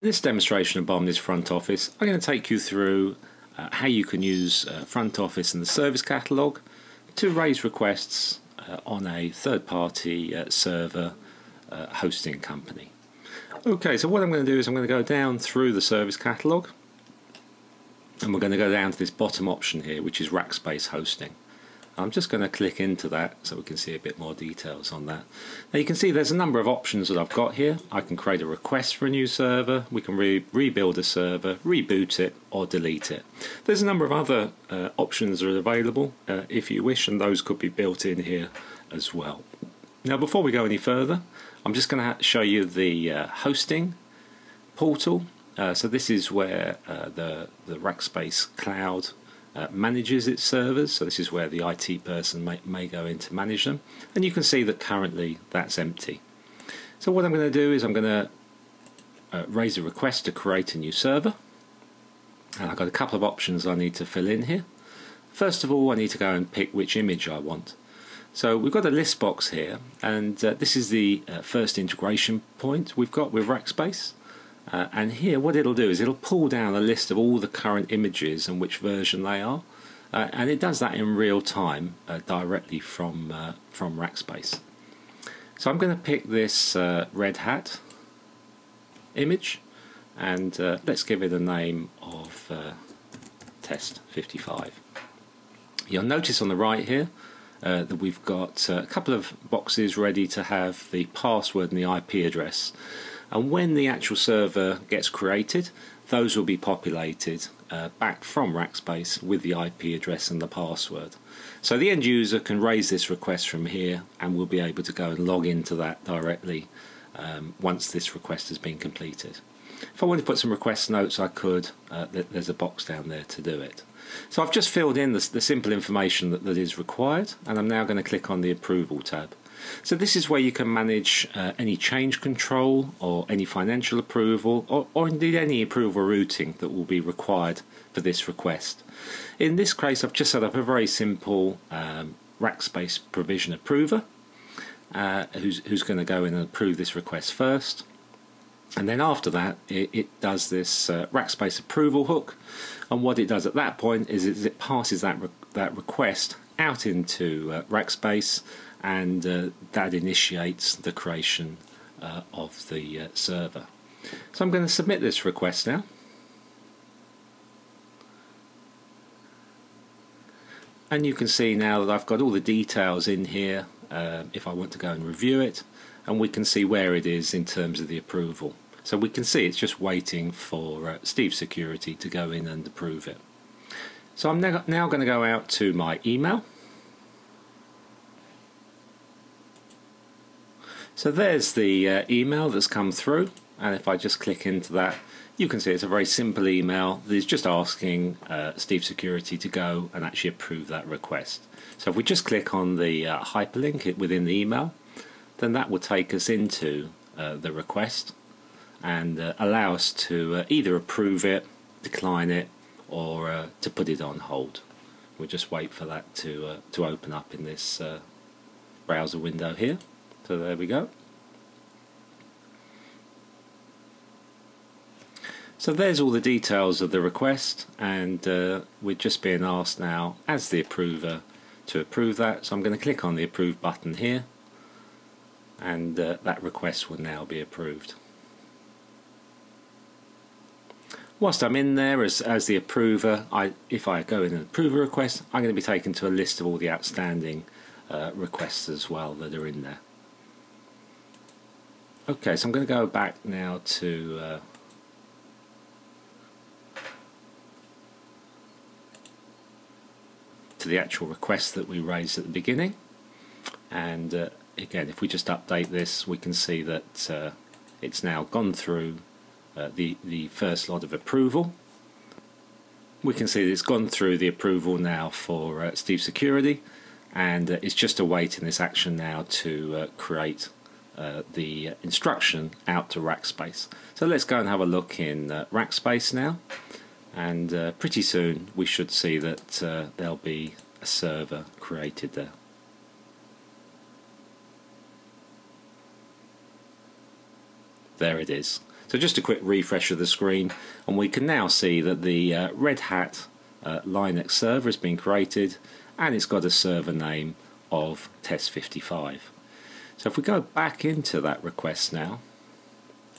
In this demonstration of Biomni's front office, I'm going to take you through how you can use front office and the service catalogue to raise requests on a third-party server hosting company. Okay, so what I'm going to do is I'm going to go down through the service catalogue, and we're going to go down to this bottom option here, which is Rackspace hosting. I'm just going to click into that so we can see a bit more details on that. Now you can see there's a number of options that I've got here. I can create a request for a new server, we can rebuild a server, reboot it or delete it. There's a number of other options that are available if you wish, and those could be built in here as well. Now before we go any further, I'm just going to show you the hosting portal. So this is where the Rackspace cloud manages its servers, so this is where the IT person may go in to manage them, and you can see that currently that's empty. So what I'm going to do is I'm going to raise a request to create a new server, and I've got a couple of options I need to fill in here. First of all, I need to go and pick which image I want. So we've got a list box here, and this is the first integration point we've got with Rackspace. And here what it'll do is it'll pull down a list of all the current images and which version they are, and it does that in real time directly from Rackspace. So I'm going to pick this Red Hat image, and let's give it a name of Test 55. You'll notice on the right here that we've got a couple of boxes ready to have the password and the IP address. And when the actual server gets created, those will be populated back from Rackspace with the IP address and the password. So the end user can raise this request from here, and we'll be able to go and log into that directly once this request has been completed. If I want to put some request notes, I could. There's a box down there to do it. So I've just filled in the simple information that is required, and I'm now going to click on the Approval tab. So this is where you can manage any change control or any financial approval, or indeed any approval routing that will be required for this request. In this case, I've just set up a very simple Rackspace provision approver who's going to go in and approve this request first. And then after that, it does this Rackspace approval hook, and what it does at that point is it passes that request out into Rackspace, and that initiates the creation of the server. So I'm going to submit this request now. And you can see now that I've got all the details in here if I want to go and review it, and we can see where it is in terms of the approval. So we can see it's just waiting for Steve Security to go in and approve it. So I'm now going to go out to my email. So there's the email that's come through, and if I just click into that, you can see it's a very simple email that is just asking Steve Security to go and actually approve that request. So if we just click on the hyperlink within the email, then that will take us into the request and allow us to either approve it, decline it, or to put it on hold. We'll just wait for that to open up in this browser window here. So there we go. So there's all the details of the request, and we're just being asked now as the approver to approve that. So I'm going to click on the approve button here, and that request will now be approved. Whilst I'm in there as the approver, if I go in and approve a request, I'm going to be taken to a list of all the outstanding requests as well that are in there. Okay, so I'm going to go back now to the actual request that we raised at the beginning, and again, if we just update this, we can see that it's now gone through the first lot of approval. We can see that it's gone through the approval now for Steve Security, and it's just awaiting this action now to create the instruction out to Rackspace. So let's go and have a look in Rackspace now, and pretty soon we should see that there'll be a server created there. There it is. So just a quick refresh of the screen, and we can now see that the Red Hat Linux server has been created, and it's got a server name of test55. So if we go back into that request now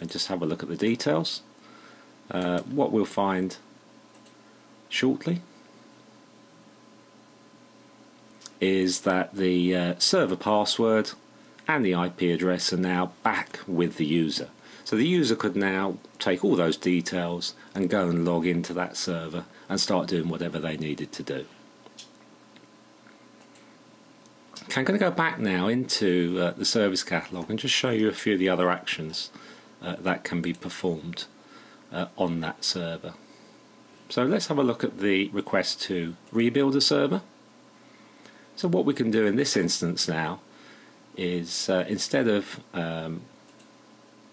and just have a look at the details, what we'll find shortly is that the server password and the IP address are now back with the user. So the user could now take all those details and go and log into that server and start doing whatever they needed to do. Okay, I'm going to go back now into the service catalog and just show you a few of the other actions that can be performed on that server. So let's have a look at the request to rebuild a server. So what we can do in this instance now is instead of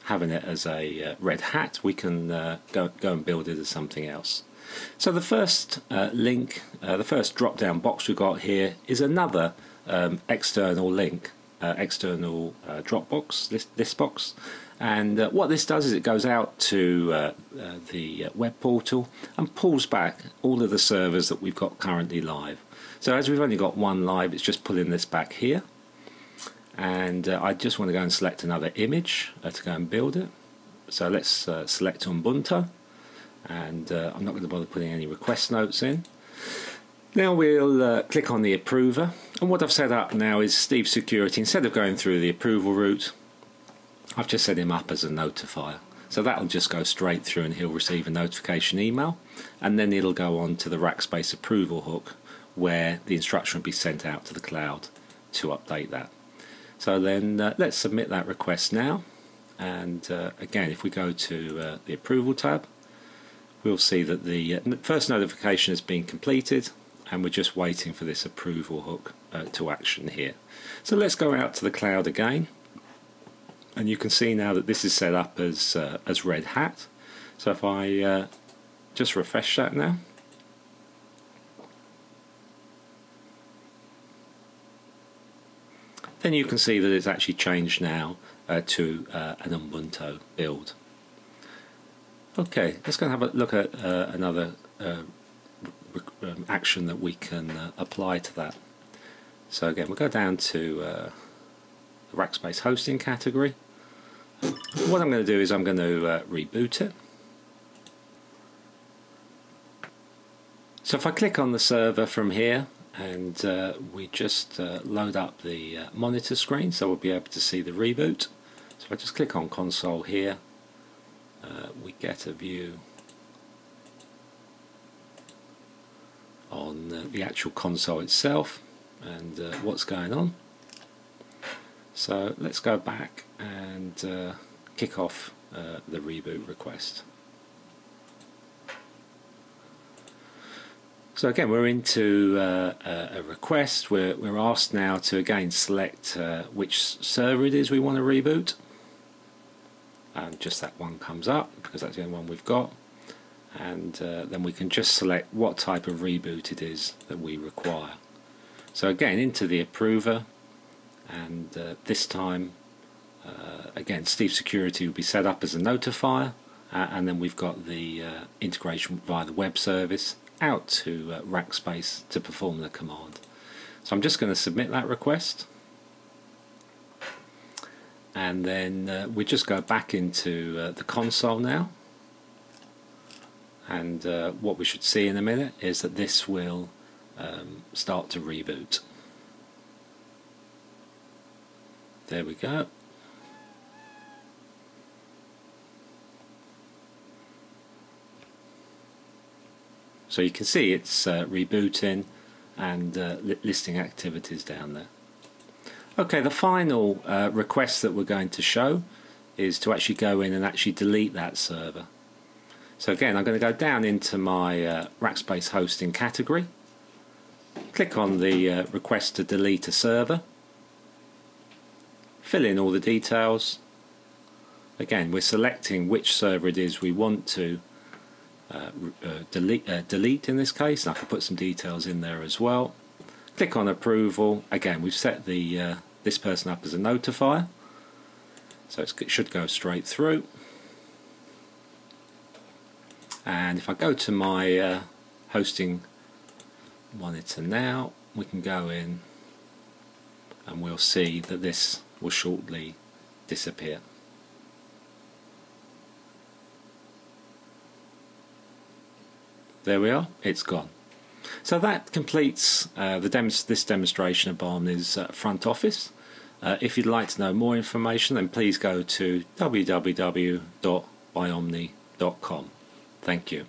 having it as a Red Hat, we can go and build it as something else. So the first link, the first drop down box we've got here is another external link, external Dropbox, list box. And what this does is it goes out to the web portal and pulls back all of the servers that we've got currently live. So as we've only got one live, it's just pulling this back here. And I just want to go and select another image to go and build it. So let's select Ubuntu, and I'm not going to bother putting any request notes in. Now we'll click on the approver, and what I've set up now is Steve Security. Instead of going through the approval route, I've just set him up as a notifier. So that'll just go straight through and he'll receive a notification email, and then it'll go on to the Rackspace approval hook where the instruction will be sent out to the cloud to update that. So then let's submit that request now, and again if we go to the approval tab, we'll see that the first notification has been completed, and we're just waiting for this approval hook to action here. So let's go out to the cloud again, and you can see now that this is set up as Red Hat. So if I just refresh that now, then you can see that it's actually changed now to an Ubuntu build. Okay, let's go and have a look at another action that we can apply to that. So again, we'll go down to the Rackspace hosting category. What I'm going to do is I'm going to reboot it. So if I click on the server from here, and we just load up the monitor screen, so we'll be able to see the reboot. So if I just click on console here, we get a view on the actual console itself and what's going on. So let's go back and kick off the reboot request. So again, we're into a request. We're asked now to again select which server it is we want to reboot. And just that one comes up because that's the only one we've got. And then we can just select what type of reboot it is that we require. So again, into the approver, and this time again Steve Security will be set up as a notifier, and then we've got the integration via the web service out to Rackspace to perform the command. So I'm just going to submit that request, and then we just go back into the console now, and what we should see in a minute is that this will start to reboot. There we go. So you can see it's rebooting and listing activities down there. Okay, the final request that we're going to show is to actually go in and actually delete that server. So again, I'm going to go down into my Rackspace hosting category, click on the request to delete a server, fill in all the details. Again, we're selecting which server it is we want to delete in this case, and I can put some details in there as well. Click on approval. Again, we've set the this person up as a notifier, so it should go straight through. And if I go to my hosting monitor now, we can go in and we'll see that this will shortly disappear. There we are, it's gone. So that completes this demonstration of Biomni's front office. If you'd like to know more information, then please go to www.biomni.com. Thank you.